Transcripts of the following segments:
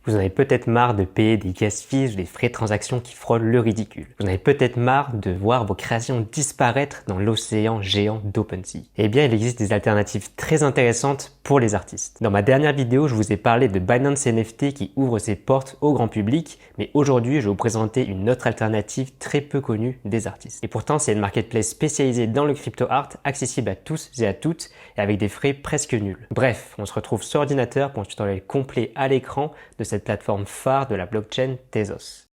Vous en avez peut-être marre de payer des gas fees ou des frais de transaction qui frôlent le ridicule. Vous en avez peut-être marre de voir vos créations disparaître dans l'océan géant d'OpenSea. Eh bien, il existe des alternatives très intéressantes pour les artistes. Dans ma dernière vidéo, je vous ai parlé de Binance NFT qui ouvre ses portes au grand public, mais aujourd'hui, je vais vous présenter une autre alternative très peu connue des artistes. Et pourtant, c'est une marketplace spécialisée dans le crypto art, accessible à tous et à toutes, et avec des frais presque nuls. Bref, on se retrouve sur ordinateur pour un tutoriel complet à l'écran de cette plateforme phare de la blockchain Tezos.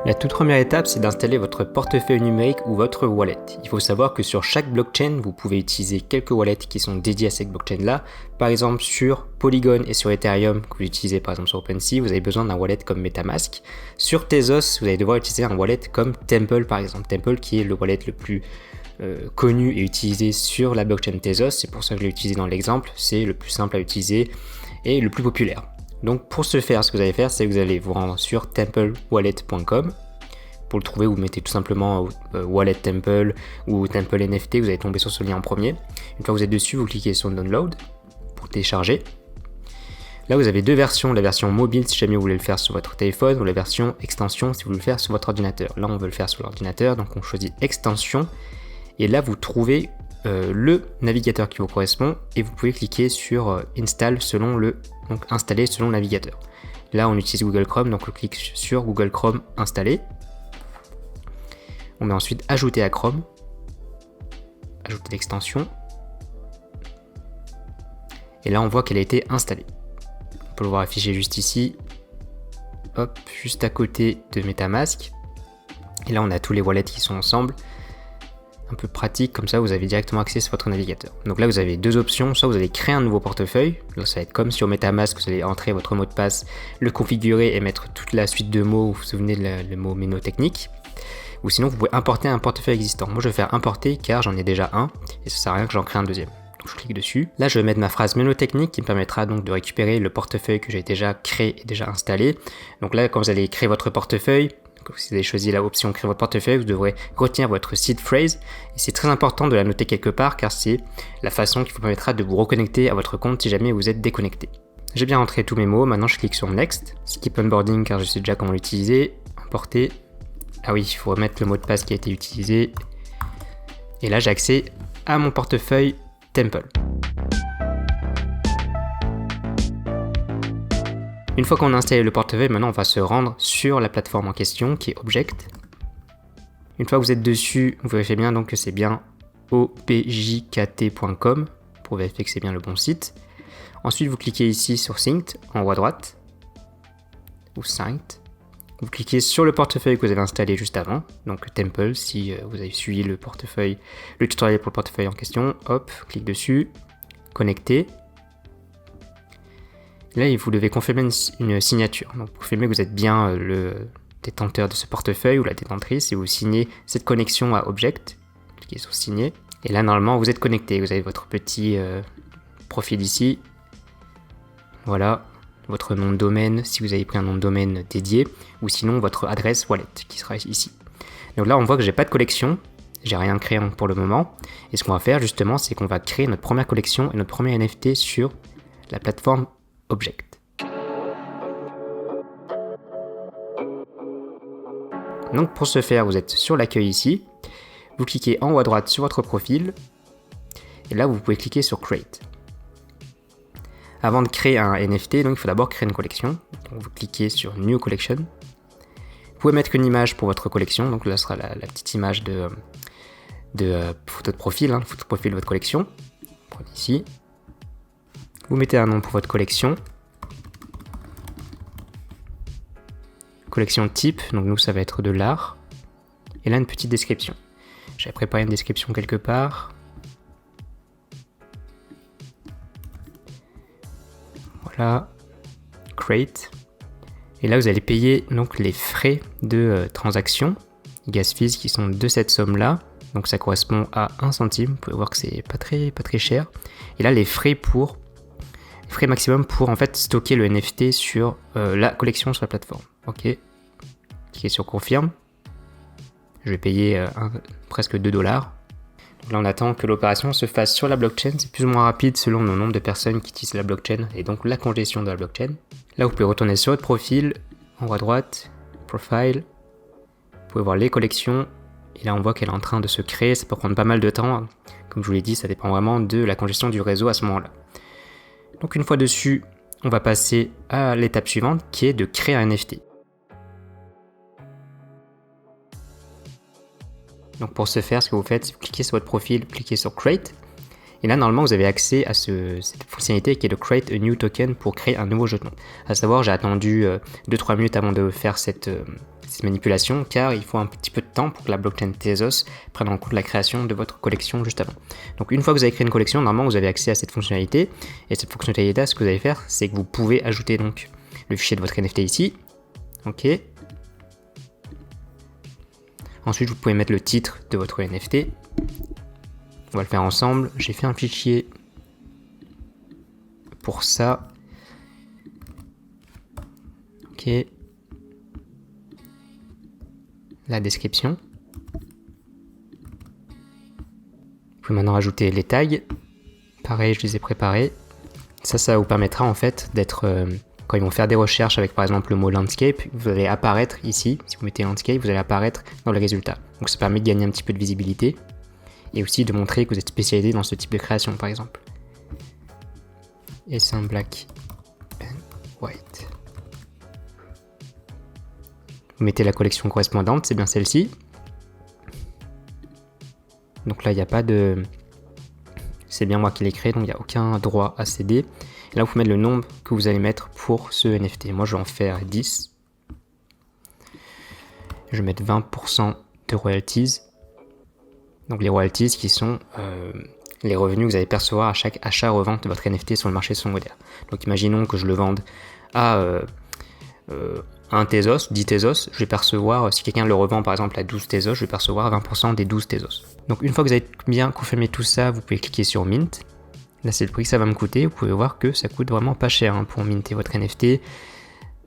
La toute première étape, c'est d'installer votre portefeuille numérique ou votre wallet. Il faut savoir que sur chaque blockchain, vous pouvez utiliser quelques wallets qui sont dédiés à cette blockchain-là. Par exemple, sur Polygon et sur Ethereum, que vous utilisez par exemple sur OpenSea, vous avez besoin d'un wallet comme MetaMask. Sur Tezos, vous allez devoir utiliser un wallet comme Temple par exemple. Temple qui est le wallet le plus connu et utilisé sur la blockchain Tezos. C'est pour ça que je l'ai utilisé dans l'exemple. C'est le plus simple à utiliser et le plus populaire. Donc pour ce faire, ce que vous allez faire, c'est que vous allez vous rendre sur templewallet.com. Pour le trouver, vous mettez tout simplement Wallet Temple ou Temple NFT, vous allez tomber sur ce lien en premier. Une fois que vous êtes dessus, vous cliquez sur Download pour télécharger. Là, vous avez deux versions, la version mobile si jamais vous voulez le faire sur votre téléphone ou la version extension si vous voulez le faire sur votre ordinateur. Là, on veut le faire sur l'ordinateur, donc on choisit extension et là, vous trouvez le navigateur qui vous correspond et vous pouvez cliquer sur Install selon donc installer selon le navigateur. Là, on utilise Google Chrome, donc on clique sur Google Chrome installer. On met ensuite ajouter à Chrome, ajouter l'extension. Et là, on voit qu'elle a été installée. On peut le voir affiché juste ici. Hop, juste à côté de MetaMask. Et là, on a tous les wallets qui sont ensemble. Un peu pratique, comme ça vous avez directement accès sur votre navigateur. Donc là vous avez deux options, soit vous allez créer un nouveau portefeuille, donc ça va être comme sur MetaMask, vous allez entrer votre mot de passe, le configurer et mettre toute la suite de mots, vous vous souvenez le mot mémotechnique, ou sinon vous pouvez importer un portefeuille existant. Moi je vais faire importer car j'en ai déjà un, et ça sert à rien que j'en crée un deuxième. Donc je clique dessus. Là je vais mettre ma phrase mémotechnique qui me permettra donc de récupérer le portefeuille que j'ai déjà créé et déjà installé. Donc là quand vous allez créer votre portefeuille, si vous avez choisi l'option créer votre portefeuille, vous devrez retenir votre seed phrase et c'est très important de la noter quelque part car c'est la façon qui vous permettra de vous reconnecter à votre compte si jamais vous êtes déconnecté. J'ai bien rentré tous mes mots, maintenant je clique sur Next, Skip Onboarding car je sais déjà comment l'utiliser, Importer, ah oui il faut remettre le mot de passe qui a été utilisé et là j'ai accès à mon portefeuille Temple. Une fois qu'on a installé le portefeuille, maintenant on va se rendre sur la plateforme en question qui est Object. Une fois que vous êtes dessus, vous vérifiez bien donc que c'est bien opjkt.com pour vérifier que c'est bien le bon site. Ensuite vous cliquez ici sur Synced en haut à droite ou Synced. Vous cliquez sur le portefeuille que vous avez installé juste avant, donc Temple si vous avez suivi le tutoriel pour le portefeuille en question. Hop, clique dessus, connecter. Là, vous devez confirmer une signature. Donc, confirmez que vous êtes bien le détenteur de ce portefeuille ou la détentrice et vous signez cette connexion à Object. Cliquez sur Signer. Et là, normalement, vous êtes connecté. Vous avez votre petit profil ici. Voilà, votre nom de domaine, si vous avez pris un nom de domaine dédié, ou sinon votre adresse wallet qui sera ici. Donc là, on voit que j'ai pas de collection. J'ai rien créé pour le moment. Et ce qu'on va faire justement, c'est qu'on va créer notre première collection et notre premier NFT sur la plateforme Object. Donc pour ce faire, vous êtes sur l'accueil ici, vous cliquez en haut à droite sur votre profil, et là vous pouvez cliquer sur Create. Avant de créer un NFT, donc il faut d'abord créer une collection. Donc vous cliquez sur New Collection. Vous pouvez mettre une image pour votre collection, donc là sera la petite image de photo de profil, photo de profil de votre collection. Prenez ici. Vous mettez un nom pour votre collection. Collection type, donc nous ça va être de l'art. Et là une petite description. J'avais préparé une description quelque part. Voilà. Create. Et là vous allez payer donc les frais de transaction, gas fees qui sont de cette somme là. Donc ça correspond à 1 centime. Vous pouvez voir que c'est pas très cher. Et là les frais maximum pour en fait stocker le NFT sur la collection sur la plateforme. Ok. Cliquez sur confirme. Je vais payer presque $2. Donc là, on attend que l'opération se fasse sur la blockchain. C'est plus ou moins rapide selon le nombre de personnes qui utilisent la blockchain et donc la congestion de la blockchain. Là, vous pouvez retourner sur votre profil, en haut à droite, Profile. Vous pouvez voir les collections. Et là, on voit qu'elle est en train de se créer. Ça peut prendre pas mal de temps. Comme je vous l'ai dit, ça dépend vraiment de la congestion du réseau à ce moment-là. Donc une fois dessus, on va passer à l'étape suivante qui est de créer un NFT. Donc pour ce faire, ce que vous faites, c'est que vous cliquez sur votre profil, cliquez sur Create. Et là, normalement, vous avez accès à cette fonctionnalité qui est de Create a New Token pour créer un nouveau jeton. À savoir, j'ai attendu 2-3 minutes avant de faire cette manipulation, car il faut un petit peu de temps pour que la blockchain Tezos prenne en compte la création de votre collection juste avant. Donc une fois que vous avez créé une collection, normalement, vous avez accès à cette fonctionnalité. Et cette fonctionnalité, ce que vous allez faire, c'est que vous pouvez ajouter donc le fichier de votre NFT ici. Ok. Ensuite, vous pouvez mettre le titre de votre NFT. On va le faire ensemble. J'ai fait un fichier pour ça. Ok. La description. Vous pouvez maintenant ajouter les tags. Pareil, je les ai préparés. Ça vous permettra en fait d'être... quand ils vont faire des recherches avec par exemple le mot landscape, vous allez apparaître ici. Si vous mettez landscape, vous allez apparaître dans le résultat. Donc ça permet de gagner un petit peu de visibilité. Et aussi de montrer que vous êtes spécialisé dans ce type de création par exemple. Et c'est un black and white. Vous mettez la collection correspondante, c'est bien celle-ci. Donc là il n'y a pas de... C'est bien moi qui l'ai créé, donc il n'y a aucun droit à céder. Et là vous pouvez mettre le nombre que vous allez mettre pour ce NFT. Moi je vais en faire 10. Je vais mettre 20% de royalties. Donc les royalties qui sont les revenus que vous allez percevoir à chaque achat-revente de votre NFT sur le marché secondaire. Donc imaginons que je le vende à 1 Tezos, 10 Tezos, je vais percevoir, si quelqu'un le revend par exemple à 12 Tezos, je vais percevoir 20% des 12 Tezos. Donc une fois que vous avez bien confirmé tout ça, vous pouvez cliquer sur Mint. Là c'est le prix que ça va me coûter, vous pouvez voir que ça coûte vraiment pas cher pour minter votre NFT.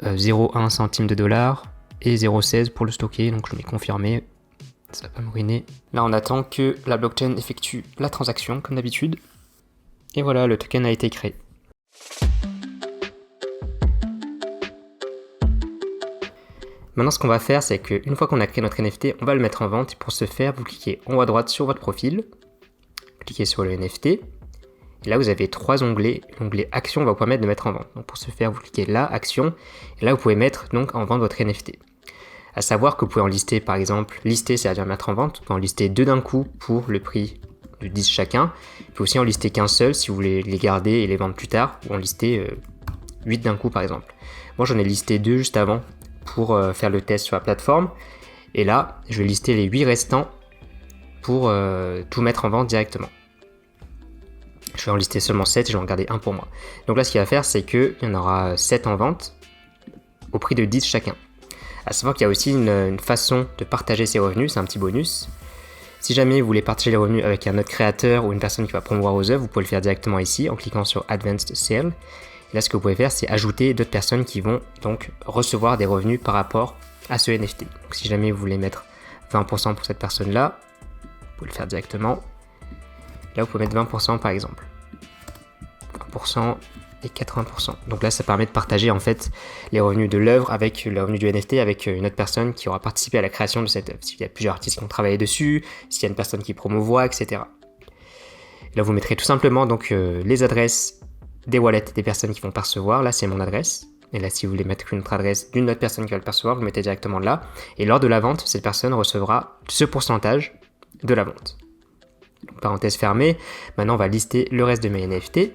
0,1 centime de dollar et 0,16 pour le stocker, donc je mets confirmé. Ça va me ruiner. Là, on attend que la blockchain effectue la transaction, comme d'habitude. Et voilà, le token a été créé. Maintenant, ce qu'on va faire, c'est qu'une fois qu'on a créé notre NFT, on va le mettre en vente. Et pour ce faire, vous cliquez en haut à droite sur votre profil. Cliquez sur le NFT. Et là, vous avez 3 onglets. L'onglet Action va vous permettre de mettre en vente. Donc, pour ce faire, vous cliquez là, Action. Et là, vous pouvez mettre donc en vente votre NFT. À savoir que vous pouvez en lister par exemple, lister c'est-à-dire mettre en vente, vous pouvez en lister 2 d'un coup pour le prix de 10 chacun. Vous pouvez aussi en lister qu'un seul si vous voulez les garder et les vendre plus tard, ou en lister 8 d'un coup par exemple. Moi j'en ai listé 2 juste avant pour faire le test sur la plateforme. Et là, je vais lister les 8 restants pour tout mettre en vente directement. Je vais en lister seulement 7 et je vais en garder un pour moi. Donc là ce qu'il va faire c'est qu'il y en aura 7 en vente au prix de 10 chacun. À savoir qu'il y a aussi une façon de partager ses revenus, c'est un petit bonus. Si jamais vous voulez partager les revenus avec un autre créateur ou une personne qui va promouvoir vos œuvres, vous pouvez le faire directement ici en cliquant sur Advanced Sale. Et là, ce que vous pouvez faire, c'est ajouter d'autres personnes qui vont donc recevoir des revenus par rapport à ce NFT. Donc si jamais vous voulez mettre 20% pour cette personne-là, vous pouvez le faire directement. Là, vous pouvez mettre 20% par exemple. 20% et 80%. Donc là, ça permet de partager en fait les revenus de l'œuvre avec le revenu du NFT avec une autre personne qui aura participé à la création de cette œuvre. S'il y a plusieurs artistes qui ont travaillé dessus, s'il y a une personne qui promouvoit, etc. Et là, vous mettrez tout simplement donc les adresses des wallets des personnes qui vont percevoir. Là, c'est mon adresse. Et là, si vous voulez mettre une autre adresse d'une autre personne qui va le percevoir, vous le mettez directement là. Et lors de la vente, cette personne recevra ce pourcentage de la vente. Donc, parenthèse fermée. Maintenant, on va lister le reste de mes NFT.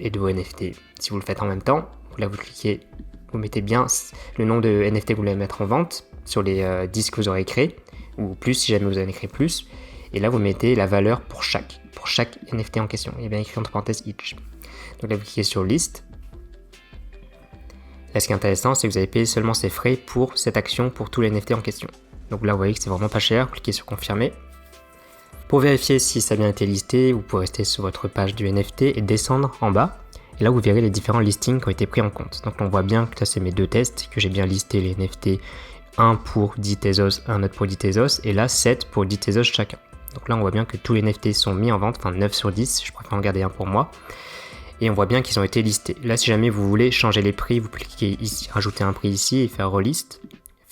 Et de vos NFT si vous le faites en même temps. Là vous cliquez, vous mettez bien le nom de NFT que vous voulez mettre en vente sur les 10 que vous aurez créé ou plus si jamais vous en avez créé plus, et là vous mettez la valeur pour chaque NFT en question, il est bien écrit entre parenthèses each. Donc là vous cliquez sur list. Là ce qui est intéressant c'est que vous avez payé seulement ces frais pour cette action pour tous les NFT en question. Donc là vous voyez que c'est vraiment pas cher, cliquez sur confirmer. Pour vérifier si ça a bien été listé, vous pouvez rester sur votre page du NFT et descendre en bas. Et là, vous verrez les différents listings qui ont été pris en compte. Donc on voit bien que ça, c'est mes 2 tests, que j'ai bien listé les NFT, un pour 10 Tezos, un autre pour 10 Tezos, et là 7 pour 10 Tezos chacun. Donc là on voit bien que tous les NFT sont mis en vente, enfin 9 sur 10, je préfère en garder un pour moi. Et on voit bien qu'ils ont été listés. Là si jamais vous voulez changer les prix, vous cliquez ici, rajouter un prix ici et faire relist,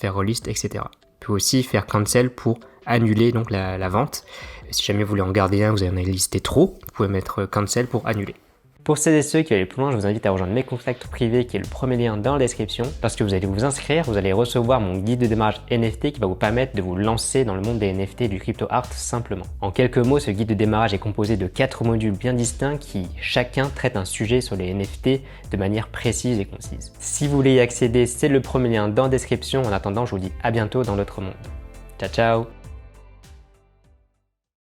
etc. Vous pouvez aussi faire cancel pour annuler donc la vente. Et si jamais vous voulez en garder un, vous en avez listé trop, vous pouvez mettre cancel pour annuler. Pour celles et ceux qui veulent aller plus loin, je vous invite à rejoindre mes contacts privés qui est le premier lien dans la description. Lorsque vous allez vous inscrire, vous allez recevoir mon guide de démarrage NFT qui va vous permettre de vous lancer dans le monde des NFT et du crypto art simplement. En quelques mots, ce guide de démarrage est composé de 4 modules bien distincts qui chacun traite un sujet sur les NFT de manière précise et concise. Si vous voulez y accéder, c'est le premier lien dans la description. En attendant, je vous dis à bientôt dans l'autre monde. Ciao ciao!